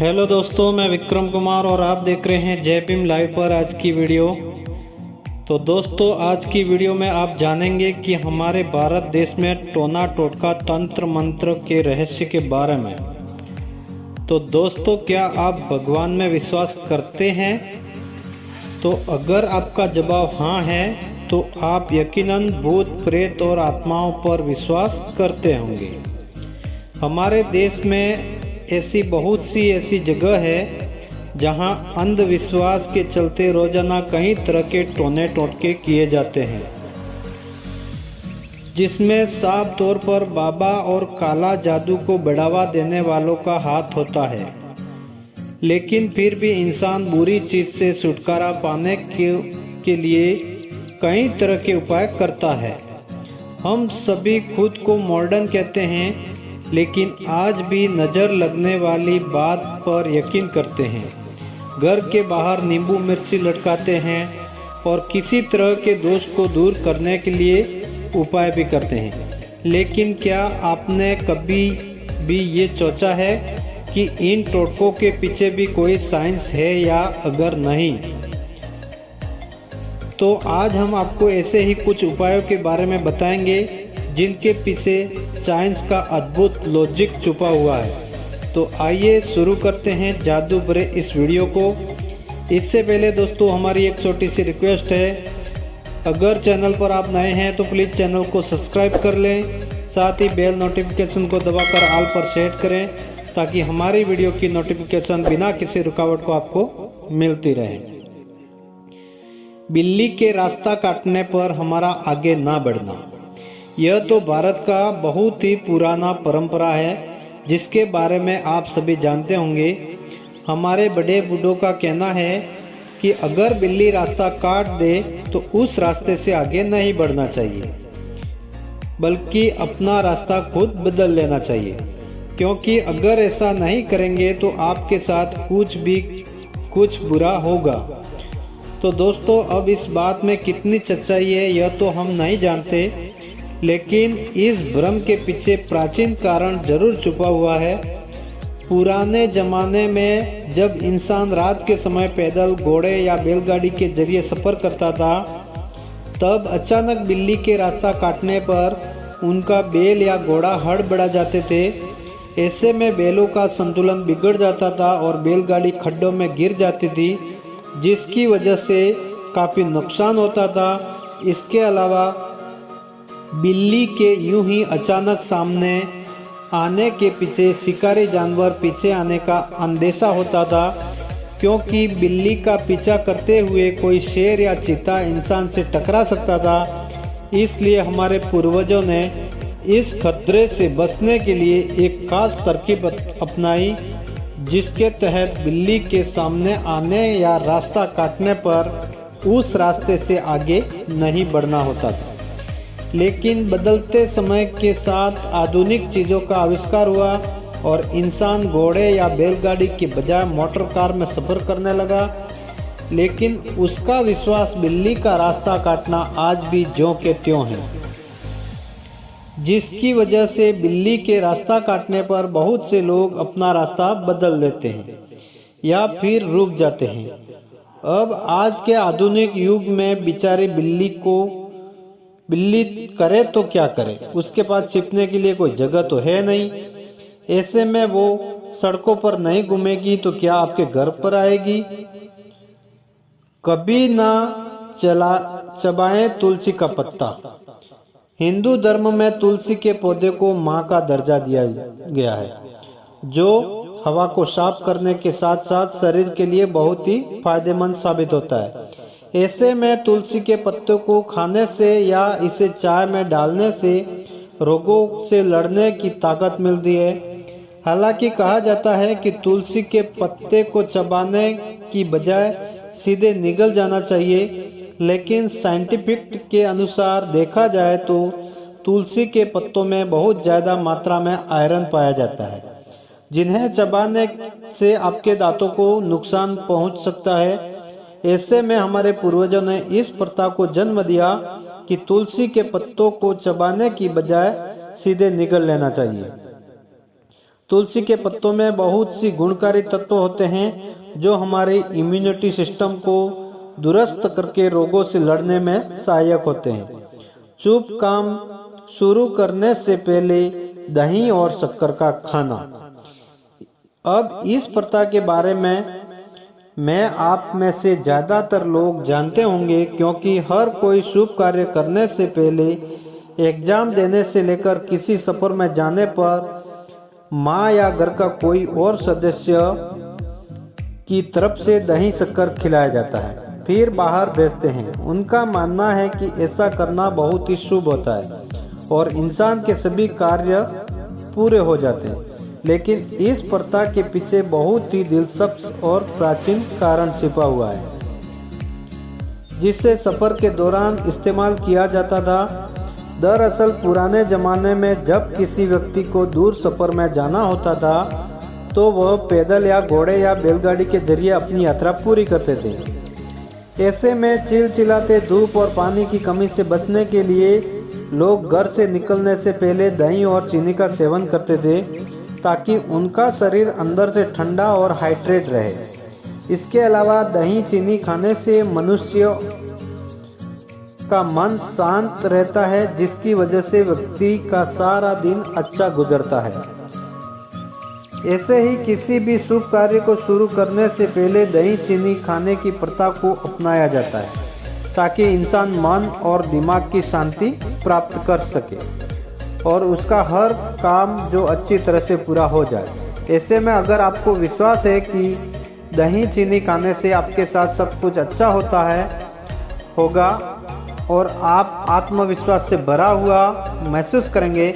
Hello दोस्तों, मैं विक्रम कुमार और आप देख रहे हैं जय भीम लाइव पर आज की वीडियो। तो दोस्तों, आज की वीडियो में आप जानेंगे कि हमारे भारत देश में टोना टोटका तंत्र मंत्र के रहस्य के बारे में। तो दोस्तों, क्या आप भगवान में विश्वास करते हैं? तो अगर आपका जवाब हाँ है तो आप यकीनन भूत प्रेत और आत्माओं पर विश्वास करते होंगे। हमारे देश में ऐसी बहुत सी ऐसी जगह है जहां अंधविश्वास के चलते रोजाना कई तरह के टोने टोटके किए जाते हैं, जिसमें साफ तौर पर बाबा और काला जादू को बढ़ावा देने वालों का हाथ होता है। लेकिन फिर भी इंसान बुरी चीज से छुटकारा पाने के लिए कई तरह के उपाय करता है। हम सभी खुद को मॉडर्न कहते हैं, लेकिन आज भी नज़र लगने वाली बात पर यकीन करते हैं। घर के बाहर नींबू मिर्ची लटकाते हैं और किसी तरह के दोष को दूर करने के लिए उपाय भी करते हैं। लेकिन क्या आपने कभी भी ये सोचा है कि इन टोटकों के पीछे भी कोई साइंस है, या अगर नहीं तो आज हम आपको ऐसे ही कुछ उपायों के बारे में बताएंगे जिनके पीछे साइंस का अद्भुत लॉजिक छुपा हुआ है। तो आइए शुरू करते हैं जादू भरे इस वीडियो को। इससे पहले दोस्तों, हमारी एक छोटी सी रिक्वेस्ट है, अगर चैनल पर आप नए हैं तो प्लीज़ चैनल को सब्सक्राइब कर लें, साथ ही बेल नोटिफिकेशन को दबाकर ऑल पर सेट करें ताकि हमारी वीडियो की नोटिफिकेशन बिना किसी रुकावट को आपको मिलती रहे। बिल्ली के रास्ता काटने पर हमारा आगे ना बढ़ना, यह तो भारत का बहुत ही पुराना परंपरा है जिसके बारे में आप सभी जानते होंगे। हमारे बड़े बूढ़ों का कहना है कि अगर बिल्ली रास्ता काट दे तो उस रास्ते से आगे नहीं बढ़ना चाहिए, बल्कि अपना रास्ता खुद बदल लेना चाहिए, क्योंकि अगर ऐसा नहीं करेंगे तो आपके साथ कुछ बुरा होगा। तो दोस्तों, अब इस बात में कितनी सच्चाई है यह तो हम नहीं जानते, लेकिन इस भ्रम के पीछे प्राचीन कारण जरूर छुपा हुआ है। पुराने ज़माने में जब इंसान रात के समय पैदल, घोड़े या बैलगाड़ी के जरिए सफ़र करता था, तब अचानक बिल्ली के रास्ता काटने पर उनका बैल या घोड़ा हड़बड़ा जाते थे। ऐसे में बैलों का संतुलन बिगड़ जाता था और बैलगाड़ी खड्डों में गिर जाती थी, जिसकी वजह से काफ़ी नुकसान होता था। इसके अलावा बिल्ली के यूं ही अचानक सामने आने के पीछे शिकारी जानवर पीछे आने का अंदेशा होता था, क्योंकि बिल्ली का पीछा करते हुए कोई शेर या चीता इंसान से टकरा सकता था। इसलिए हमारे पूर्वजों ने इस खतरे से बचने के लिए एक खास तरकीब अपनाई, जिसके तहत बिल्ली के सामने आने या रास्ता काटने पर उस रास्ते से आगे नहीं बढ़ना होता था। लेकिन बदलते समय के साथ आधुनिक चीज़ों का आविष्कार हुआ और इंसान घोड़े या बैलगाड़ी के बजाय मोटर कार में सफ़र करने लगा। लेकिन उसका विश्वास बिल्ली का रास्ता काटना आज भी ज्यों के त्यों है, जिसकी वजह से बिल्ली के रास्ता काटने पर बहुत से लोग अपना रास्ता बदल लेते हैं या फिर रुक जाते हैं। अब आज के आधुनिक युग में बेचारी बिल्ली करे तो क्या करे, उसके पास छिपने के लिए कोई जगह तो है नहीं। ऐसे में वो सड़कों पर नहीं घूमेगी तो क्या आपके घर पर आएगी? कभी ना चबाएं तुलसी का पत्ता। हिंदू धर्म में तुलसी के पौधे को मां का दर्जा दिया गया है, जो हवा को साफ करने के साथ साथ शरीर के लिए बहुत ही फायदेमंद साबित होता है। ऐसे में तुलसी के पत्तों को खाने से या इसे चाय में डालने से रोगों से लड़ने की ताकत मिलती है। हालांकि कहा जाता है कि तुलसी के पत्ते को चबाने की बजाय सीधे निगल जाना चाहिए, लेकिन साइंटिफिक के अनुसार देखा जाए तो तुलसी के पत्तों में बहुत ज़्यादा मात्रा में आयरन पाया जाता है, जिन्हें चबाने से आपके दांतों को नुकसान पहुंच सकता है। ऐसे में हमारे पूर्वजों ने इस प्रथा को जन्म दिया कि तुलसी के पत्तों को चबाने की बजाय सीधे निगल लेना चाहिए। तुलसी के पत्तों में बहुत सी गुणकारी तत्व होते हैं जो हमारे इम्यूनिटी सिस्टम को दुरुस्त करके रोगों से लड़ने में सहायक होते हैं। शुभ काम शुरू करने से पहले दही और शक्कर का खाना। अब इस प्रथा के बारे में मैं आप में से ज़्यादातर लोग जानते होंगे, क्योंकि हर कोई शुभ कार्य करने से पहले, एग्जाम देने से लेकर किसी सफर में जाने पर माँ या घर का कोई और सदस्य की तरफ से दही शक्कर खिलाया जाता है, फिर बाहर भेजते हैं। उनका मानना है कि ऐसा करना बहुत ही शुभ होता है और इंसान के सभी कार्य पूरे हो जाते हैं। लेकिन इस प्रथा के पीछे बहुत ही दिलचस्प और प्राचीन कारण छिपा हुआ है, जिसे सफर के दौरान इस्तेमाल किया जाता था। दरअसल पुराने ज़माने में जब किसी व्यक्ति को दूर सफ़र में जाना होता था तो वह पैदल या घोड़े या बैलगाड़ी के जरिए अपनी यात्रा पूरी करते थे। ऐसे में चिलचिलाते धूप और पानी की कमी से बचने के लिए लोग घर से निकलने से पहले दही और चीनी का सेवन करते थे, ताकि उनका शरीर अंदर से ठंडा और हाइड्रेट रहे। इसके अलावा दही चीनी खाने से मनुष्य का मन शांत रहता है, जिसकी वजह से व्यक्ति का सारा दिन अच्छा गुजरता है। ऐसे ही किसी भी शुभ कार्य को शुरू करने से पहले दही चीनी खाने की प्रथा को अपनाया जाता है, ताकि इंसान मन और दिमाग की शांति प्राप्त कर सके और उसका हर काम जो अच्छी तरह से पूरा हो जाए। ऐसे में अगर आपको विश्वास है कि दही चीनी खाने से आपके साथ सब कुछ अच्छा होगा और आप आत्मविश्वास से भरा हुआ महसूस करेंगे,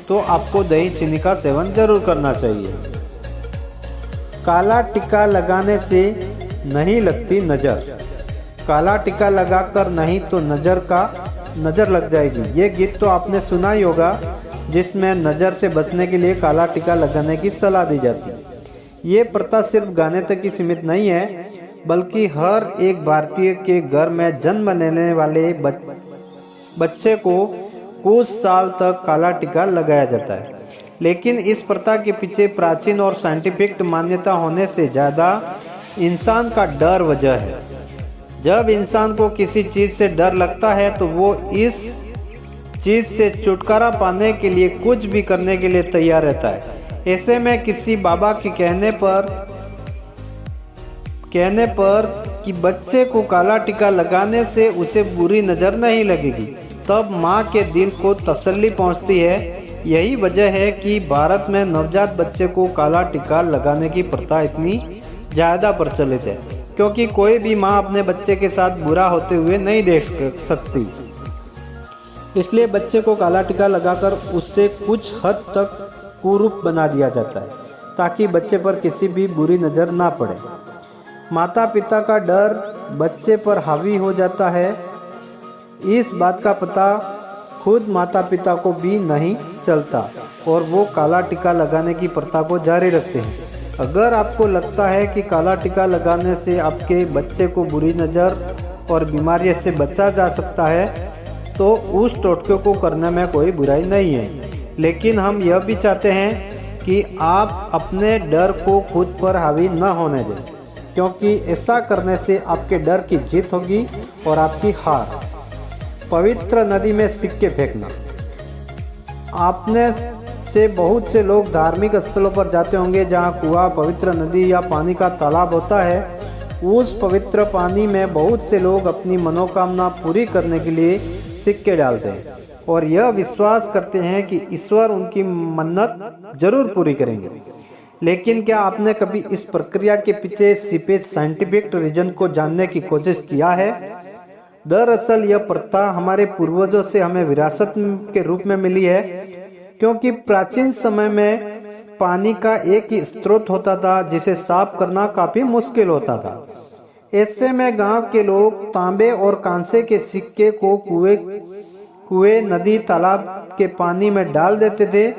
तो आपको दही चीनी का सेवन जरूर करना चाहिए। काला टीका लगाने से नहीं लगती नज़र। काला टीका लगाकर नहीं तो नज़र लग जाएगी। ये गीत तो आपने सुना ही होगा, जिसमें नज़र से बचने के लिए काला टीका लगाने की सलाह दी जाती है। ये प्रथा सिर्फ गाने तक ही सीमित नहीं है, बल्कि हर एक भारतीय के घर में जन्म लेने वाले बच्चे को कुछ साल तक काला टीका लगाया जाता है। लेकिन इस प्रथा के पीछे प्राचीन और साइंटिफिक मान्यता होने से ज़्यादा इंसान का डर वजह है। जब इंसान को किसी चीज़ से डर लगता है तो वो इस चीज़ से छुटकारा पाने के लिए कुछ भी करने के लिए तैयार रहता है। ऐसे में किसी बाबा के कहने पर कि बच्चे को काला टीका लगाने से उसे बुरी नज़र नहीं लगेगी, तब माँ के दिल को तसल्ली पहुँचती है। यही वजह है कि भारत में नवजात बच्चे को काला टीका लगाने की प्रथा इतनी ज़्यादा प्रचलित है, क्योंकि कोई भी माँ अपने बच्चे के साथ बुरा होते हुए नहीं देख सकती। इसलिए बच्चे को काला टीका लगाकर उससे कुछ हद तक कुरूप बना दिया जाता है, ताकि बच्चे पर किसी भी बुरी नज़र ना पड़े। माता पिता का डर बच्चे पर हावी हो जाता है। इस बात का पता खुद माता पिता को भी नहीं चलता और वो काला टीका लगाने की प्रथा को जारी रखते हैं। अगर आपको लगता है कि काला टीका लगाने से आपके बच्चे को बुरी नज़र और बीमारी से बचा जा सकता है, तो उस टोटके को करने में कोई बुराई नहीं है। लेकिन हम यह भी चाहते हैं कि आप अपने डर को खुद पर हावी न होने दें, क्योंकि ऐसा करने से आपके डर की जीत होगी और आपकी हार। पवित्र नदी में सिक्के फेंकना। आपने से बहुत से लोग धार्मिक स्थलों पर जाते होंगे जहां कुआं, पवित्र नदी या पानी का तालाब होता है। उस पवित्र पानी में बहुत से लोग अपनी मनोकामना पूरी करने के लिए सिक्के डालते हैं और यह विश्वास करते हैं कि ईश्वर उनकी मन्नत जरूर पूरी करेंगे। लेकिन क्या आपने कभी इस प्रक्रिया के पीछे छिपे साइंटिफिक रीजन को जानने की कोशिश किया है? दरअसल यह प्रथा हमारे पूर्वजों से हमें विरासत के रूप में मिली है, क्योंकि प्राचीन समय में पानी का एक ही स्रोत होता था जिसे साफ करना काफी मुश्किल होता था। ऐसे में गांव के लोग तांबे और कांसे के सिक्के को कुएं, नदी, तालाब के पानी में डाल देते थे,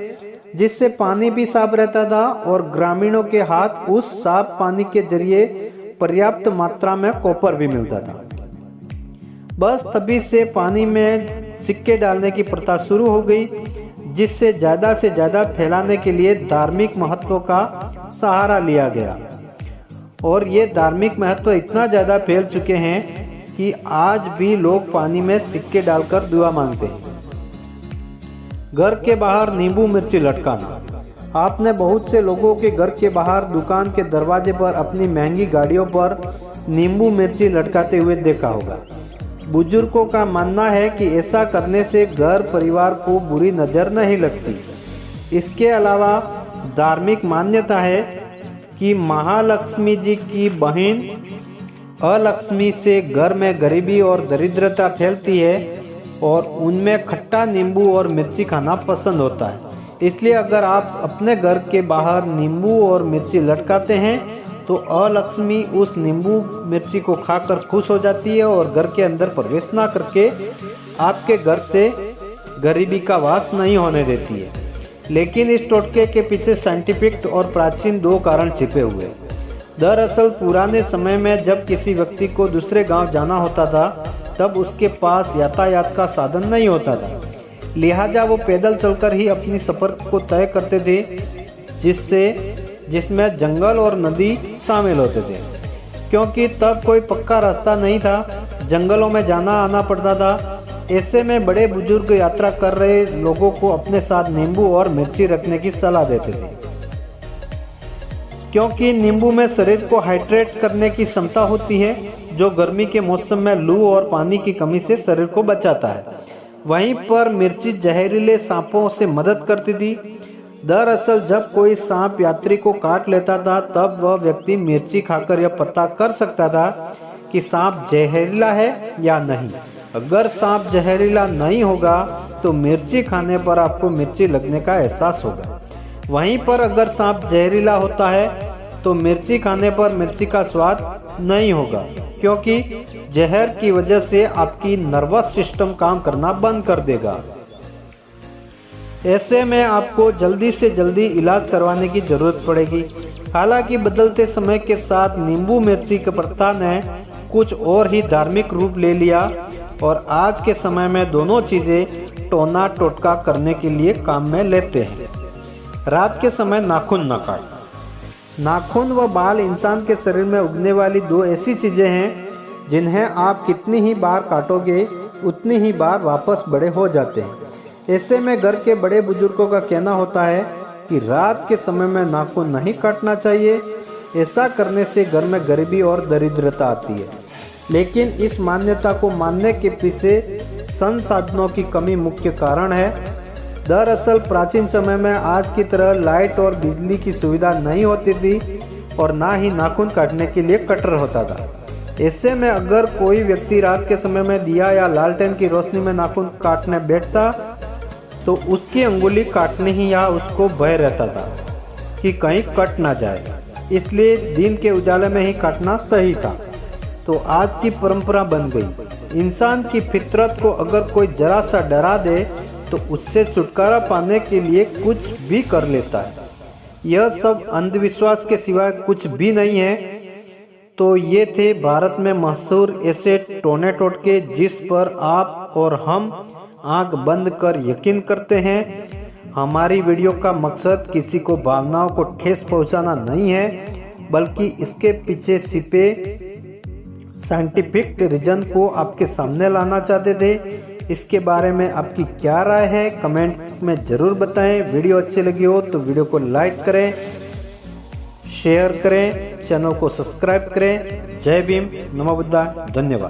जिससे पानी भी साफ रहता था और ग्रामीणों के हाथ उस साफ पानी के जरिए पर्याप्त मात्रा में कॉपर भी मिलता था। बस तभी से पानी में सिक्के डालने की प्रथा शुरू हो गई। जिससे ज़्यादा से ज़्यादा फैलाने के लिए धार्मिक महत्व का सहारा लिया गया। और ये धार्मिक महत्व इतना ज़्यादा फैल चुके हैं कि आज भी लोग पानी में सिक्के डालकर दुआ मांगते हैं। घर के बाहर नींबू मिर्ची लटकाना। आपने बहुत से लोगों के घर के बाहर दुकान के दरवाजे पर अपनी महंगी गाड़ियों पर नींबू मिर्ची लटकाते हुए देखा होगा। बुजुर्गों का मानना है कि ऐसा करने से घर परिवार को बुरी नज़र नहीं लगती। इसके अलावा धार्मिक मान्यता है कि महालक्ष्मी जी की बहन अलक्ष्मी से घर में गरीबी और दरिद्रता फैलती है और उनमें खट्टा नींबू और मिर्ची खाना पसंद होता है। इसलिए अगर आप अपने घर के बाहर नींबू और मिर्ची लटकाते हैं तो अलक्ष्मी उस नींबू मिर्ची को खाकर खुश हो जाती है और घर के अंदर प्रवेश ना करके आपके घर से गरीबी का वास नहीं होने देती है। लेकिन इस टोटके के पीछे साइंटिफिक और प्राचीन दो कारण छिपे हुए। दरअसल पुराने समय में जब किसी व्यक्ति को दूसरे गांव जाना होता था तब उसके पास यातायात का साधन नहीं होता था, लिहाजा वो पैदल चलकर ही अपनी सफ़र को तय करते थे, जिसमें जंगल और नदी शामिल होते थे। क्योंकि तब कोई पक्का रास्ता नहीं था, जंगलों में जाना आना पड़ता था। ऐसे में बड़े बुजुर्ग यात्रा कर रहे लोगों को अपने साथ नींबू और मिर्ची रखने की सलाह देते थे, क्योंकि नींबू में शरीर को हाइड्रेट करने की क्षमता होती है, जो गर्मी के मौसम में लू और पानी की कमी से शरीर को बचाता है। वहीं पर मिर्ची जहरीले सांपों से मदद करती थी। दरअसल जब कोई सांप यात्री को काट लेता था तब वह व्यक्ति मिर्ची खाकर यह पता कर सकता था कि सांप जहरीला है या नहीं। अगर सांप जहरीला नहीं होगा तो मिर्ची खाने पर आपको मिर्ची लगने का एहसास होगा। वहीं पर अगर सांप जहरीला होता है तो मिर्ची खाने पर मिर्ची का स्वाद नहीं होगा, क्योंकि जहर की वजह से आपकी नर्वस सिस्टम काम करना बंद कर देगा। ऐसे में आपको जल्दी से जल्दी इलाज करवाने की जरूरत पड़ेगी। हालांकि बदलते समय के साथ नींबू मिर्ची की प्रथा ने कुछ और ही धार्मिक रूप ले लिया और आज के समय में दोनों चीज़ें टोना टोटका करने के लिए काम में लेते हैं। रात के समय नाखून न काटना। नाखून व बाल इंसान के शरीर में उगने वाली दो ऐसी चीज़ें हैं जिन्हें आप कितनी ही बार काटोगे उतनी ही बार वापस बड़े हो जाते हैं। ऐसे में घर के बड़े बुजुर्गों का कहना होता है कि रात के समय में नाखून नहीं काटना चाहिए। ऐसा करने से घर में गरीबी और दरिद्रता आती है। लेकिन इस मान्यता को मानने के पीछे संसाधनों की कमी मुख्य कारण है। दरअसल प्राचीन समय में आज की तरह लाइट और बिजली की सुविधा नहीं होती थी और ना ही नाखून काटने के लिए कटर होता था। ऐसे में अगर कोई व्यक्ति रात के समय में दिया या लालटेन की रोशनी में नाखून काटने बैठता तो उसकी अंगुली काटने ही या उसको भय रहता था कि कहीं कट ना जाए, इसलिए दिन के उजाले में ही काटना सही था। तो आज की परंपरा बन गई। इंसान की फितरत को अगर कोई जरा सा डरा दे तो उससे छुटकारा पाने के लिए कुछ भी कर लेता है। यह सब अंधविश्वास के सिवाय कुछ भी नहीं है। तो ये थे भारत में मशहूर ऐसे टोने टोटके जिस पर आप और हम आंख बंद कर यकीन करते हैं। हमारी वीडियो का मकसद किसी को भावनाओं को ठेस पहुंचाना नहीं है, बल्कि इसके पीछे छिपे साइंटिफिक रीजन को आपके सामने लाना चाहते थे। इसके बारे में आपकी क्या राय है कमेंट में ज़रूर बताएं। वीडियो अच्छी लगी हो तो वीडियो को लाइक करें, शेयर करें, चैनल को सब्सक्राइब करें। जय भीम, नमो बुद्धाय, धन्यवाद।